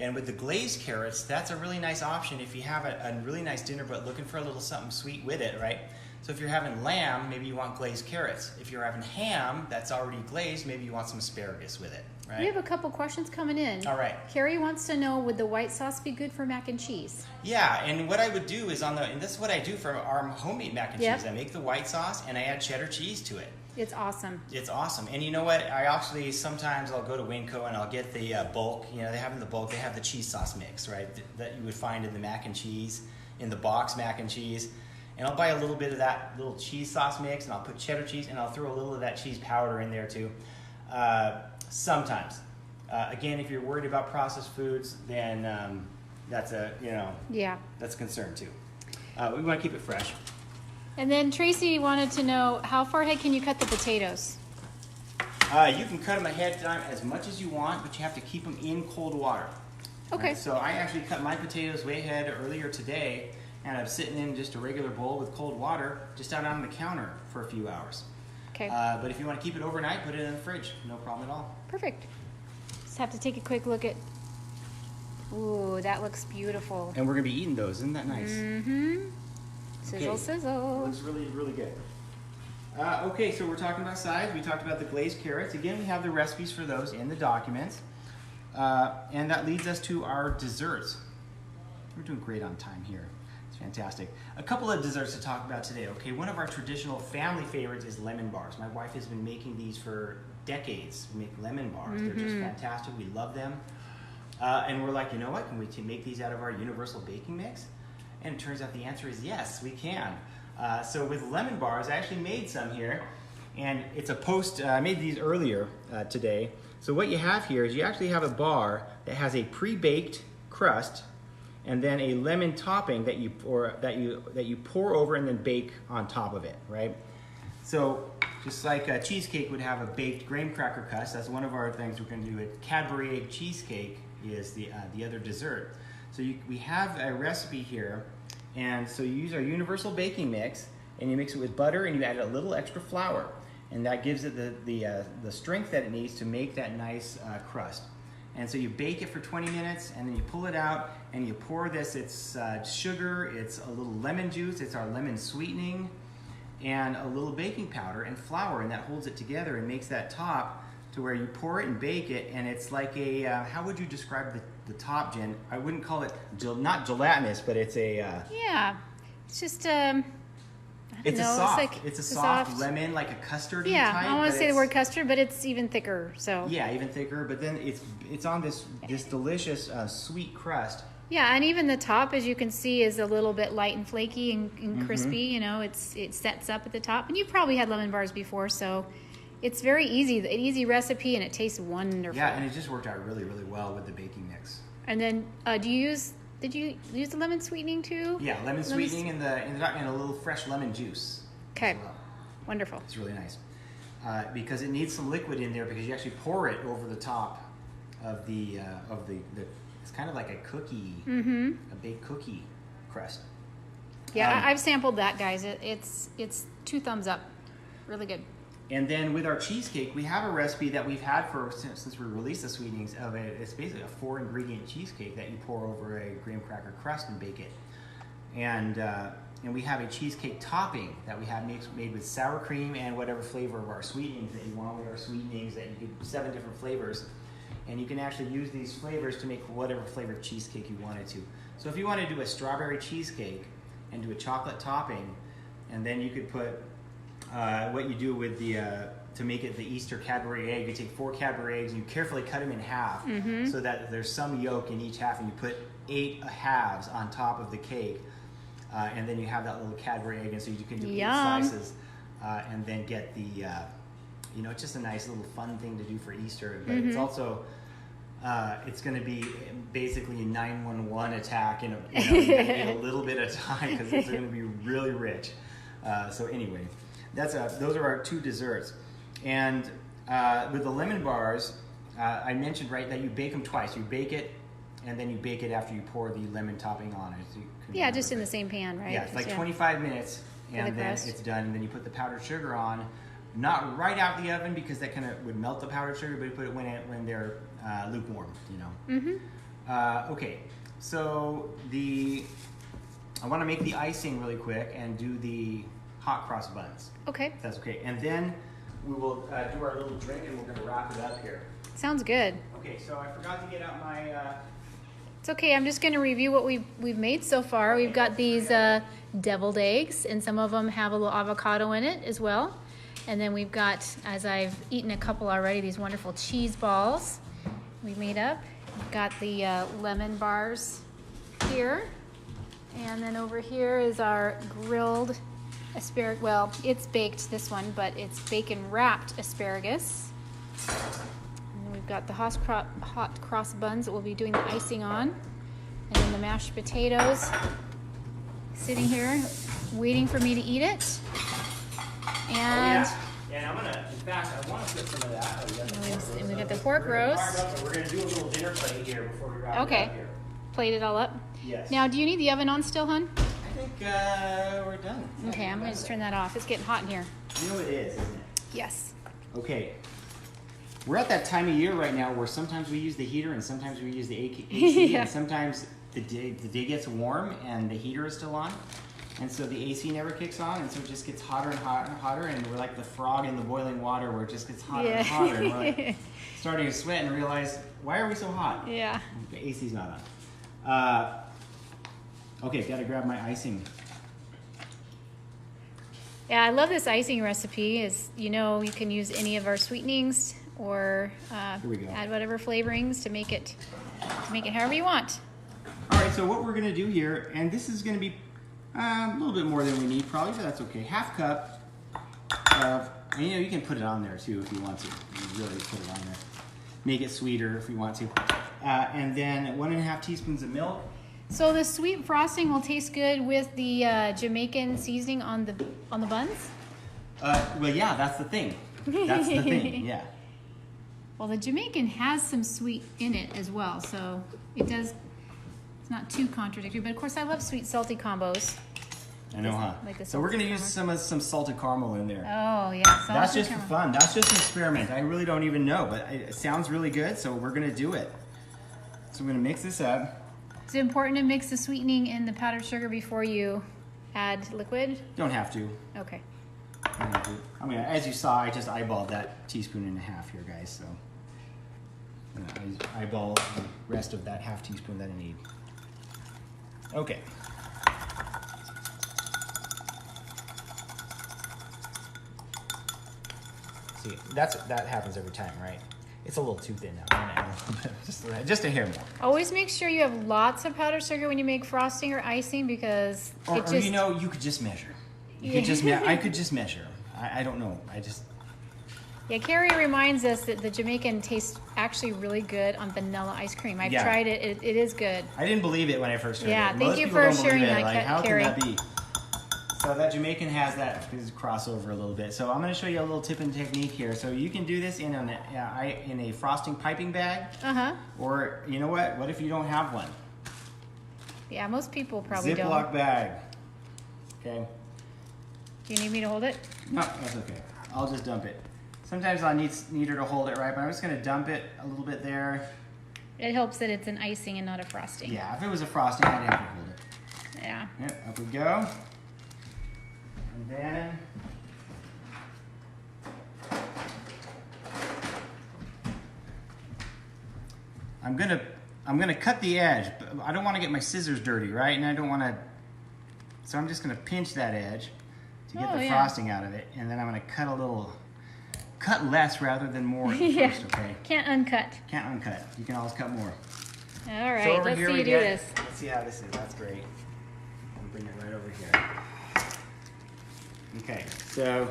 And with the glazed carrots, that's a really nice option if you have a really nice dinner but looking for a little something sweet with it, right? So if you're having lamb, maybe you want glazed carrots. If you're having ham that's already glazed, maybe you want some asparagus with it, right? We have a couple questions coming in. All right. Carrie wants to know, would the white sauce be good for mac and cheese? Yeah, and what I would do is and this is what I do for our homemade mac and cheese. I make the white sauce and I add cheddar cheese to it. It's awesome. It's awesome. And you know what? I actually, sometimes I'll go to Winco and I'll get the bulk. You know, they have in the bulk, they have the cheese sauce mix, right? That you would find in the mac and cheese, in the box mac and cheese. And I'll buy a little bit of that little cheese sauce mix, and I'll put cheddar cheese, and I'll throw a little of that cheese powder in there too. Sometimes. Again, if you're worried about processed foods, then that's a concern too. We want to keep it fresh. And then Tracy wanted to know, how far ahead can you cut the potatoes? You can cut them ahead of time as much as you want, but you have to keep them in cold water. Okay. Right? So I actually cut my potatoes way ahead earlier today, and I'm sitting in just a regular bowl with cold water just out on the counter for a few hours. Okay. But if you want to keep it overnight, put it in the fridge. No problem at all. Perfect. Just have to take a quick look at. Ooh, that looks beautiful. And we're going to be eating those. Isn't that nice? Mm-hmm. Sizzle, Okay. sizzle. Looks really, really good. Okay, so we're talking about sides. We talked about the glazed carrots. Again, we have the recipes for those in the documents. And that leads us to our desserts. We're doing great on time here. It's fantastic. A couple of desserts to talk about today. Okay, one of our traditional family favorites is lemon bars. My wife has been making these for decades. We make lemon bars. They're just fantastic. We love them. And we're like, you know what? Can we make these out of our universal baking mix? And it turns out the answer is yes, we can. So with lemon bars, I actually made some here. And it's a post, I made these earlier today. So what you have here is you actually have a bar that has a pre-baked crust and then a lemon topping that you pour over and then bake on top of it, right? So just like a cheesecake would have a baked graham cracker crust, that's one of our things we're going to do. A Cadbury egg cheesecake is the other dessert. So we have a recipe here, and so you use our universal baking mix, and you mix it with butter, and you add a little extra flour, and that gives it the strength that it needs to make that nice crust. And so you bake it for 20 minutes, and then you pull it out, and you pour this. It's sugar, it's a little lemon juice, it's our lemon sweetening, and a little baking powder and flour, and that holds it together and makes that top to where you pour it and bake it, and it's like a, how would you describe the top, Jen? I wouldn't call it, not gelatinous, but it's a... Yeah, it's just, it's a soft lemon, like a custardy type. Yeah, I don't want to say the word custard, but it's even thicker, so... Yeah, even thicker, but then it's on this delicious sweet crust. Yeah, and even the top, as you can see, is a little bit light and flaky and crispy, you know, it sets up at the top. And you've probably had lemon bars before, so... It's very easy, an easy recipe, and it tastes wonderful. Yeah, and it just worked out really, really well with the baking mix. And then, did you use the lemon sweetening too? Yeah, lemon sweetening and a little fresh lemon juice. Okay, well. Wonderful. It's really nice because it needs some liquid in there because you actually pour it over the top of the it's kind of like a cookie, a baked cookie crust. Yeah, I've sampled that, guys. It's 2 thumbs up, really good. And then with our cheesecake, we have a recipe that we've had since we released the Sweetenings of it. It's basically a 4-ingredient cheesecake that you pour over a graham cracker crust and bake it. And we have a cheesecake topping that we have made with sour cream and whatever flavor of our sweetenings that you want with our Sweetenings. That you get 7 different flavors, and you can actually use these flavors to make whatever flavored cheesecake you wanted to. So if you want to do a strawberry cheesecake and do a chocolate topping, and then you could put what you do with to make it the Easter Cadbury egg, you take 4 Cadbury eggs and you carefully cut them in half so that there's some yolk in each half, and you put 8 halves on top of the cake, and then you have that little Cadbury egg, and so you can do 8 slices, and then get the, it's just a nice little fun thing to do for Easter, but it's also, it's going to be basically a 911 attack in a little bit of time because it's going to be really rich. So anyway. Those are our 2 desserts. And with the lemon bars, I mentioned, right, that you bake them twice. You bake it, and then you bake it after you pour the lemon topping on it. So yeah, just in the same pan, right? Yeah, it's like 25 minutes, and then it's done. And then you put the powdered sugar on, not right out the oven because that kind of would melt the powdered sugar, but you put it when they're lukewarm, Okay, so I want to make the icing really quick and do the hot cross buns. Okay. If that's okay. And then we will do our little drink, and we're going to wrap it up here. Sounds good. Okay, so I forgot to get out my... It's okay. I'm just going to review what we've made so far. We've got these deviled eggs, and some of them have a little avocado in it as well. And then we've got, as I've eaten a couple already, these wonderful cheese balls we made up. We've got the lemon bars here. And then over here is our grilled asparagus. Well, it's baked, this one, but it's bacon wrapped asparagus. And then we've got the hot cross buns that we'll be doing the icing on. And then the mashed potatoes sitting here waiting for me to eat it. And And I'm gonna, in fact, I want to put some of that. And we got the pork roast. We're gonna do a little dinner plate here before we wrap it up here. Plate it all up. Yes. Now, do you need the oven on still, hon? I think we're done. Okay, I'm gonna just turn that off. It's getting hot in here. You know it is, isn't it? Yes. Okay. We're at that time of year right now where sometimes we use the heater and sometimes we use the AC, Yeah. and sometimes the day gets warm and the heater is still on. And so the AC never kicks on, and so it just gets hotter and hotter and hotter, and we're like the frog in the boiling water where it just gets hotter and hotter. And we're like starting to sweat and realize, why are we so hot? Yeah. The AC's not on. Okay, gotta grab my icing. Yeah, I love this icing recipe. You can use any of our sweetenings or Here we go. add whatever flavorings to make it however you want. All right, so what we're gonna do here, and this is gonna be a little bit more than we need probably, but that's okay. ½ cup of, and you can put it on there too if you want to. You really put it on there. Make it sweeter if you want to. And then 1½ teaspoons of milk. So the sweet frosting will taste good with the Jamaican seasoning on the buns? Well, yeah, that's the thing. That's the thing, yeah. Well, the Jamaican has some sweet in it as well, so it's not too contradictory. But of course, I love sweet salty combos. I know, huh? Like So we're gonna use some salted caramel in there. Oh yeah, salted That's just for caramel. fun. That's just an experiment. I really don't even know, but it sounds really good, so we're gonna do it. So we're gonna mix this up. Is it important to mix the sweetening and the powdered sugar before you add liquid? Don't have to. Okay. Don't have to. I mean, as you saw, I just eyeballed that 1.5 teaspoons here, guys. So I eyeball the rest of that ½ teaspoon that I need. Okay. See, that happens every time, right? It's a little too thin now. I'm gonna add a little bit, just a hair more. Always make sure you have lots of powdered sugar when you make frosting or icing because Or you could just measure. You could just I could just measure. I don't know. Yeah, Carrie reminds us that the Jamaican tastes actually really good on vanilla ice cream. I've tried it. It is good. I didn't believe it when I first tried it. Yeah, thank Most you people for don't believe sharing it. that, Like, how Carrie. can that be? So that Jamaican has that crossover a little bit. So I'm going to show you a little tip and technique here. So you can do this in a frosting piping bag. Or you know what? What if you don't have one? Yeah, most people probably Ziploc don't. bag. Okay. Do you need me to hold it? No, that's okay. I'll just dump it. Sometimes I'll need her to hold it, right? But I'm just going to dump it a little bit there. It helps that it's an icing and not a frosting. Yeah, if it was a frosting, I'd have to hold it. Yeah. Yep, up we go. And then I'm gonna cut the edge, but I don't want to get my scissors dirty, right? And I don't want to, so I'm just gonna pinch that edge to get the frosting out of it, and then I'm gonna cut less rather than more first, okay? Can't uncut. Can't uncut. You can always cut more. All right, So over let's here see we you do get, this. let's see how this is. That's great. I'll bring it right over here. Okay, so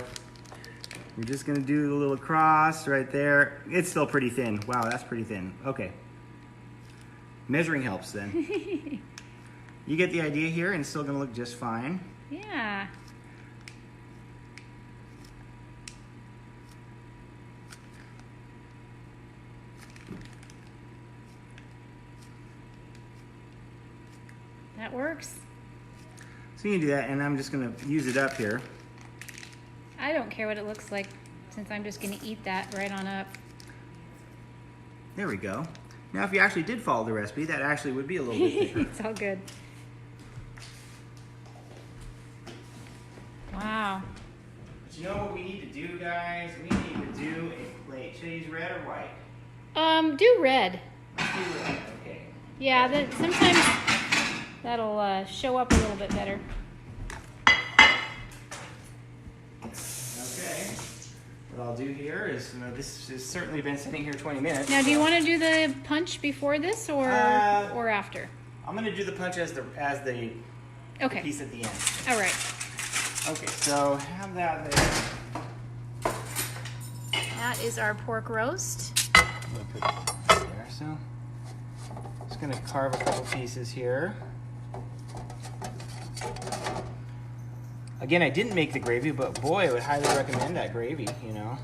we're just gonna do a little cross right there. It's still pretty thin. Wow, that's pretty thin. Okay. Measuring helps then. You get the idea here, and it's still gonna look just fine. Yeah. That works. So you can do that, and I'm just gonna use it up here. I don't care what it looks like since I'm just gonna eat that right on up. There we go. Now, if you actually did follow the recipe, that actually would be a little bit thicker. It's all good. Wow. But you know what we need to do, guys? We need to do a plate. Should I use red or white? Do red. Let's do red, okay. Yeah, sometimes that'll show up a little bit better. Okay. What I'll do here is, this has certainly been sitting here 20 minutes. Now, do you want to do the punch before this or after? I'm going to do the punch as the Okay. piece at the end. All right. Okay, so have that there. That is our pork roast. I'm going to put this there. So, just going to carve a couple pieces here. Again, I didn't make the gravy, but boy, I would highly recommend that gravy, you know.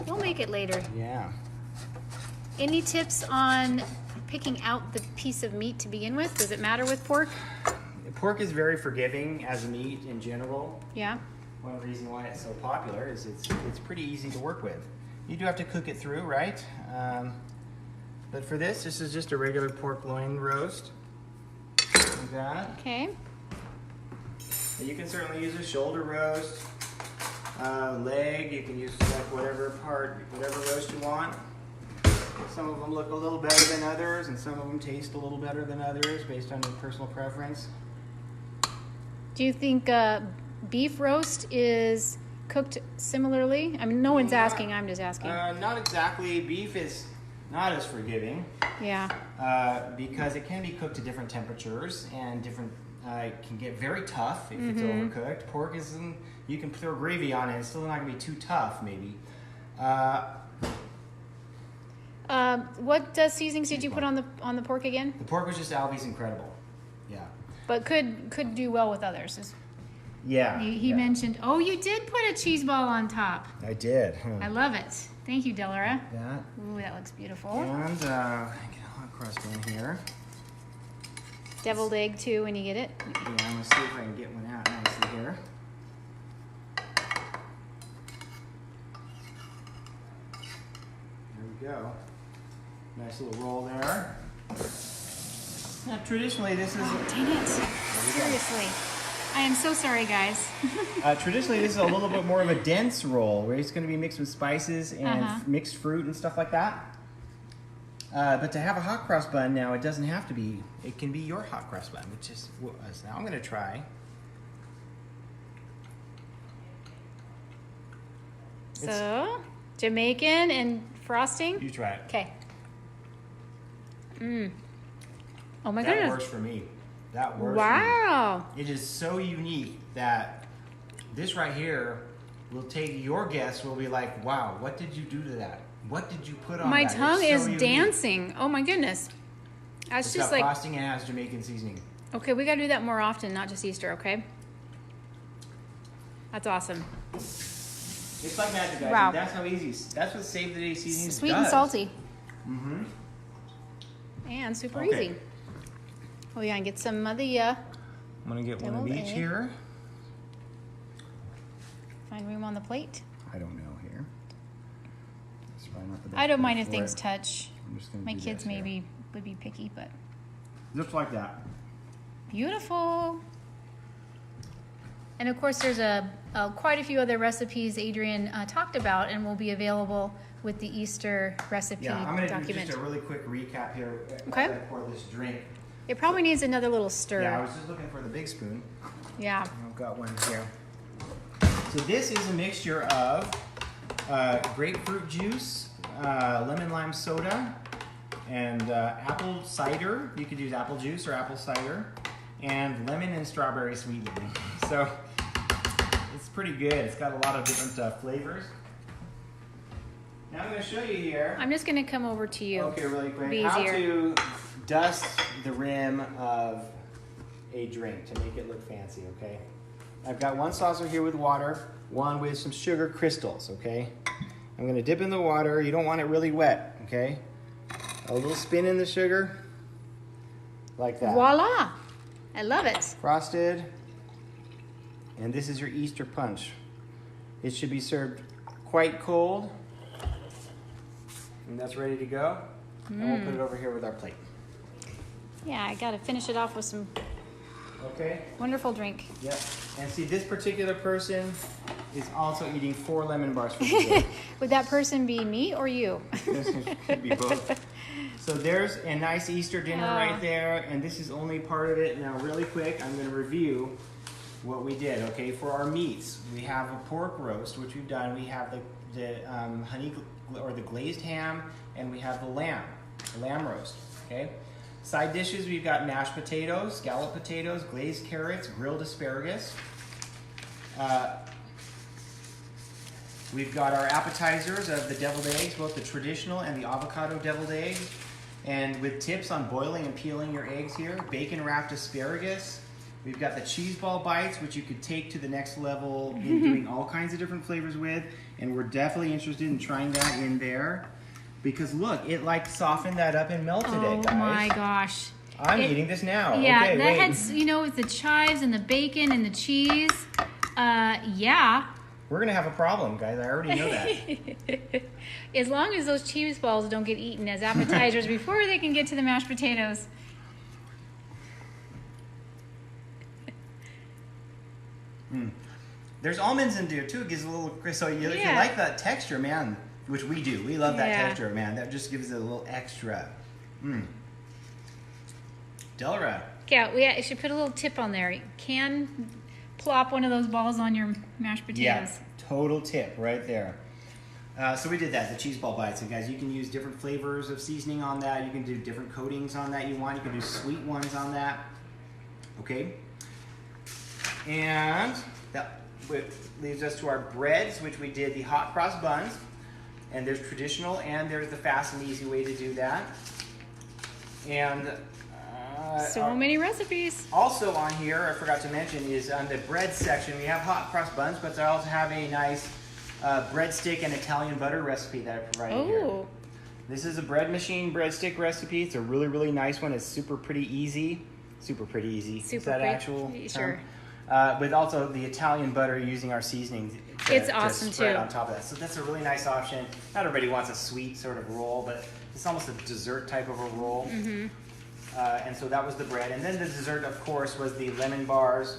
We'll make it later. Yeah. Any tips on picking out the piece of meat to begin with? Does it matter with pork? Pork is very forgiving as a meat in general. Yeah. One reason why it's so popular is it's pretty easy to work with. You do have to cook it through, right? But for this is just a regular pork loin roast. Like that. Okay. You can certainly use a shoulder roast, leg. You can use like whatever roast you want. Some of them look a little better than others, and some of them taste a little better than others based on your personal preference. Do you think beef roast is cooked similarly? I mean, no one's asking. I'm just asking. Not exactly. Beef is not as forgiving. Yeah. Because it can be cooked to different temperatures and different. It can get very tough if it's overcooked. Pork isn't. You can throw gravy on it. It's still not going to be too tough, maybe. What seasonings did you put on the pork again? The pork was just Alvi's Incredible. Yeah. But could do well with others. Yeah. He mentioned. Oh, you did put a cheese ball on top. I did. I love it. Thank you, Delora. That. Ooh, that looks beautiful. And get a hot cross bun here. Deviled egg too when you get it. Yeah, I'm gonna see if I can get one out nicely here. There we go. Nice little roll there. Now, traditionally, this is. Oh, dang it! Seriously, I am so sorry, guys. Traditionally, this is a little bit more of a dense roll, where it's going to be mixed with spices and mixed fruit and stuff like that. But to have a hot cross bun now, it doesn't have to be. It can be your hot cross bun, which is what now I'm going to try. So, Jamaican and frosting. You try it. Okay. Oh my That goodness. works for me. That works. Wow. For me. It is so unique that this right here will take your guess. Will be like, wow, what did you do to that? What did you put on My that? tongue It's so is unique. dancing. Oh my goodness. That's It's just got like, frosting and it has Jamaican seasoning. okay, we gotta do that more often, not just Easter, okay? That's awesome. It's like magic, guys. Wow. That's how easy. That's what Save the Day Seasonings Sweet does. and salty. Mm-hmm. And super Okay. easy. Oh yeah, and get some of the, I'm gonna get one of Deviled each egg. here. find room on the plate. I don't know here. That's probably not the best I don't place mind if for things it. touch. I'm just gonna My do kids this here. maybe would be picky, but Looks like that. beautiful. And of course, there's quite a few other recipes Adrian talked about and will be available with the Easter recipe Yeah, I'm gonna do document. just a really quick recap here. Okay. As I pour this drink. It probably needs another little stir. Yeah, I was just looking for the big spoon. Yeah. I've got one here. So this is a mixture of grapefruit juice, lemon lime soda, and apple cider. You could use apple juice or apple cider, and lemon and strawberry sweetening. So it's pretty good. It's got a lot of different flavors. Now I'm going to show you here. I'm just going to come over to you. Okay, really quick. Be How easier. to dust the rim of a drink to make it look fancy, okay? I've got one saucer here with water, one with some sugar crystals, okay? I'm gonna dip in the water. You don't want it really wet, okay? A little spin in the sugar, like that. Voila! I love it. Frosted. And this is your Easter punch. It should be served quite cold. And that's ready to go. And we'll put it over here with our plate. Yeah, I got to finish it off with some Okay? wonderful drink. Yep. And see, this particular person is also eating 4 lemon bars for dessert. Would that person be me or you? This could be both. So there's a nice Easter dinner Oh. right there, and this is only part of it. Now, really quick, I'm going to review what we did. Okay, for our meats, we have a pork roast, which we've done. We have the honey or the glazed ham, and we have the lamb roast. Okay. Side dishes, we've got mashed potatoes, scalloped potatoes, glazed carrots, grilled asparagus. We've got our appetizers of the deviled eggs, both the traditional and the avocado deviled eggs. And with tips on boiling and peeling your eggs here, bacon wrapped asparagus, We've got the cheese ball bites, which you could take to the next level in doing all kinds of different flavors with. And we're definitely interested in trying that in there. Because look, it like softened that up and melted it, guys. Oh my gosh. I'm eating this now. Yeah, okay, that wait. had, you know, with the chives and the bacon and the cheese. Yeah. We're going to have a problem, guys. I already know that. As long as those cheese balls don't get eaten as appetizers before they can get to the mashed potatoes. There's almonds in there too. It gives a little crisp. So if you like that texture, man, which we do. We love that texture, man. That just gives it a little extra. Delra. Yeah, we should put a little tip on there. You can plop one of those balls on your mashed potatoes. Yeah, total tip right there. So we did that, the cheese ball bites. And guys, you can use different flavors of seasoning on that. You can do different coatings on that you want. You can do sweet ones on that. Okay. And that leads us to our breads, which we did the hot cross buns. And there's traditional and there's the fast and easy way to do that. And so many recipes. also on here, I forgot to mention, is on the bread section, we have hot cross buns, but I also have a nice breadstick and Italian butter recipe that I provided here. This is a bread machine breadstick recipe. It's a really, really nice one. It's super pretty easy. Super pretty easy. Is that actual term? Sure. With also the Italian butter using our seasonings It's awesome to spread too. on top of that. So that's a really nice option. Not everybody wants a sweet sort of roll, but it's almost a dessert type of a roll. And so that was the bread. And then the dessert, of course, was the lemon bars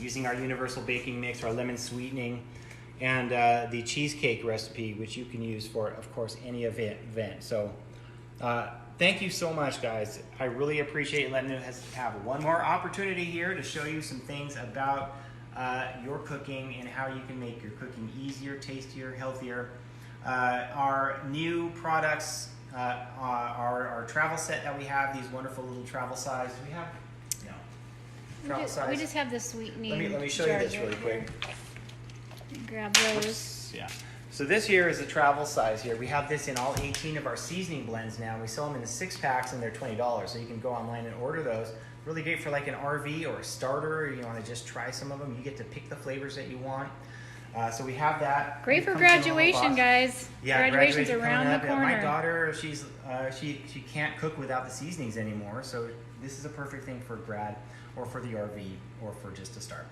using our universal baking mix, our lemon sweetening, and the cheesecake recipe, which you can use for, of course, any event. So thank you so much, guys. I really appreciate letting us have one more opportunity here to show you some things about your cooking and how you can make your cooking easier, tastier, healthier. Our new products, our travel set that we have, these wonderful little travel size. Do we have? No. Travel size. We just have the sweetening. Let me show you this really quick. Grab those. Yeah. So this here is a travel size here. We have this in all 18 of our seasoning blends now. We sell them in the 6-packs and they're $20. So you can go online and order those. Really great for like an RV or a starter. Or you want to just try some of them. You get to pick the flavors that you want. So we have that. Great for graduation, guys. Yeah, graduation's around the corner. My daughter, she can't cook without the seasonings anymore. So this is a perfect thing for grad or for the RV or for just to start.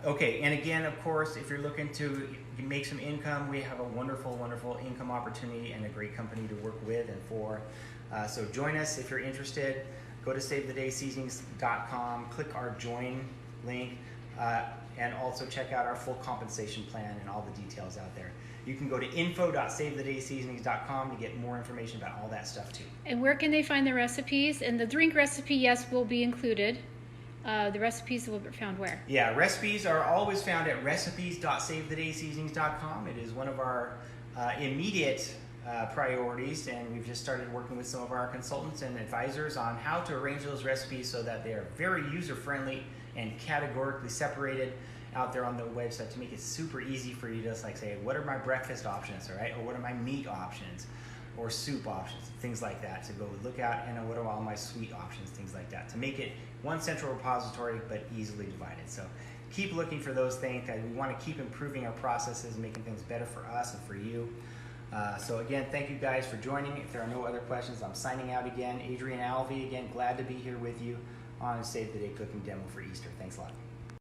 Okay, and again, of course, if you're looking to make some income, we have a wonderful, wonderful income opportunity and a great company to work with and for. So join us if you're interested. Go to SaveTheDaySeasonings.com, click our join link, and also check out our full compensation plan and all the details out there. You can go to info.SaveTheDaySeasonings.com to get more information about all that stuff too. And where can they find the recipes? And the drink recipe, yes, will be included. The recipes will be found where? Yeah, recipes are always found at recipes.SaveTheDaySeasonings.com. It is one of our immediate priorities, and we've just started working with some of our consultants and advisors on how to arrange those recipes so that they are very user-friendly and categorically separated out there on the website to make it super easy for you to just like say, what are my breakfast options, all right? Or what are my meat options? Or soup options, things like that, to go look at, and what are all my sweet options, things like that, to make it one central repository but easily divided. So keep looking for those things. We want to keep improving our processes and making things better for us and for you. So again, thank you guys for joining. If there are no other questions, I'm signing out again. Adrian Alvi, again, glad to be here with you on Save the Day Cooking Demo for Easter. Thanks a lot.